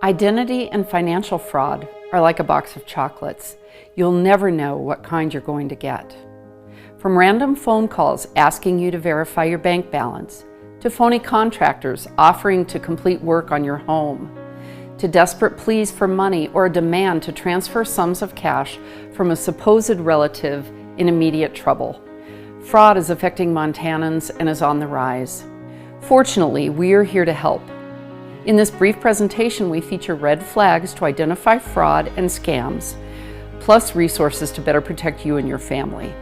Identity and financial fraud are like a box of chocolates. You'll never know what kind you're going to get. From random phone calls asking you to verify your bank balance, to phony contractors offering to complete work on your home, to desperate pleas for money or a demand to transfer sums of cash from a supposed relative in immediate trouble. Fraud is affecting Montanans and is on the rise. Fortunately, we are here to help. In this brief presentation, we feature red flags to identify fraud and scams, plus resources to better protect you and your family.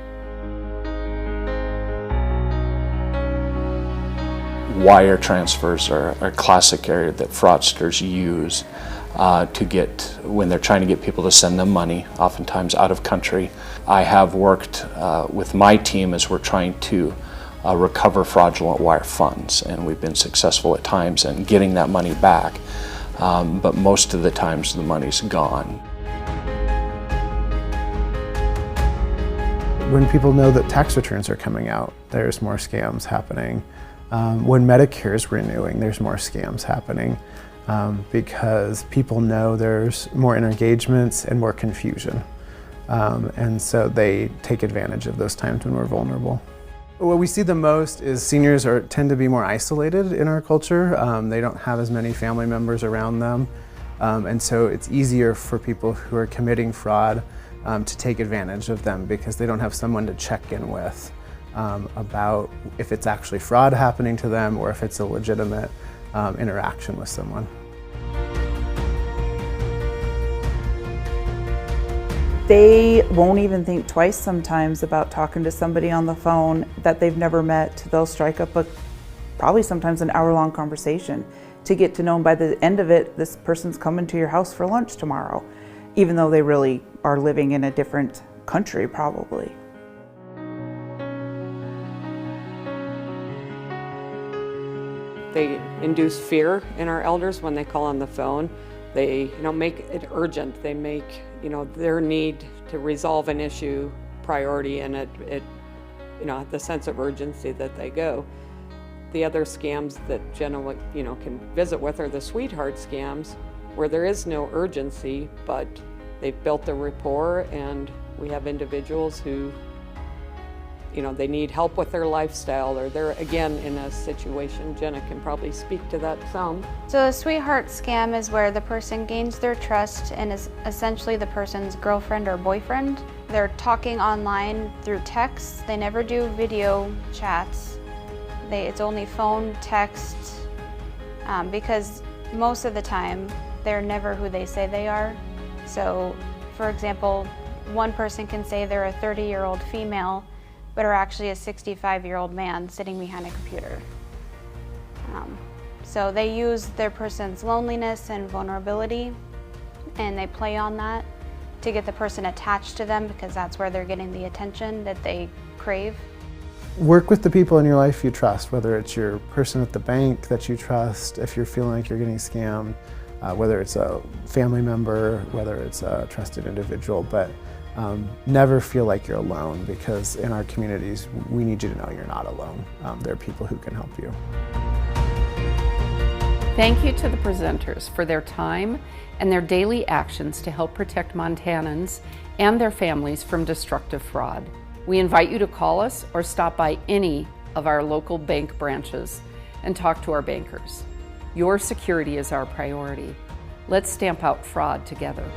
Wire transfers are a classic area that fraudsters use when they're trying to get people to send them money, oftentimes out of country. I have worked with my team as we're trying to recover fraudulent wire funds, and we've been successful at times in getting that money back, but most of the times the money's gone. When people know that tax returns are coming out, there's more scams happening. When Medicare is renewing, there's more scams happening because people know there's more engagements and more confusion. And so they take advantage of those times when we're vulnerable. What we see the most is seniors tend to be more isolated in our culture. They don't have as many family members around them. And so it's easier for people who are committing fraud to take advantage of them because they don't have someone to check in with about if it's actually fraud happening to them or if it's a legitimate interaction with someone. They won't even think twice sometimes about talking to somebody on the phone that they've never met. They'll strike up probably sometimes an hour-long conversation to get to know them. By the end of it, this person's coming to your house for lunch tomorrow, even though they really are living in a different country probably. They induce fear in our elders when they call on the phone. They make it urgent. They make their need to resolve an issue priority, and it the sense of urgency that they go. The other scams that generally can visit with are the sweetheart scams, where there is no urgency, but they've built a rapport, and we have individuals who they need help with their lifestyle, or they're again in a situation. Jenna can probably speak to that some. So a sweetheart scam is where the person gains their trust and is essentially the person's girlfriend or boyfriend. They're talking online through text. They never do video chats. It's only phone, text, because most of the time they're never who they say they are. So for example, one person can say they're a 30-year-old female but are actually a 65-year-old man sitting behind a computer. So they use their person's loneliness and vulnerability, and they play on that to get the person attached to them because that's where they're getting the attention that they crave. Work with the people in your life you trust, whether it's your person at the bank that you trust, if you're feeling like you're getting scammed, whether it's a family member, whether it's a trusted individual, but never feel like you're alone, because in our communities, we need you to know you're not alone. There are people who can help you. Thank you to the presenters for their time and their daily actions to help protect Montanans and their families from destructive fraud. We invite you to call us or stop by any of our local bank branches and talk to our bankers. Your security is our priority. Let's stamp out fraud together.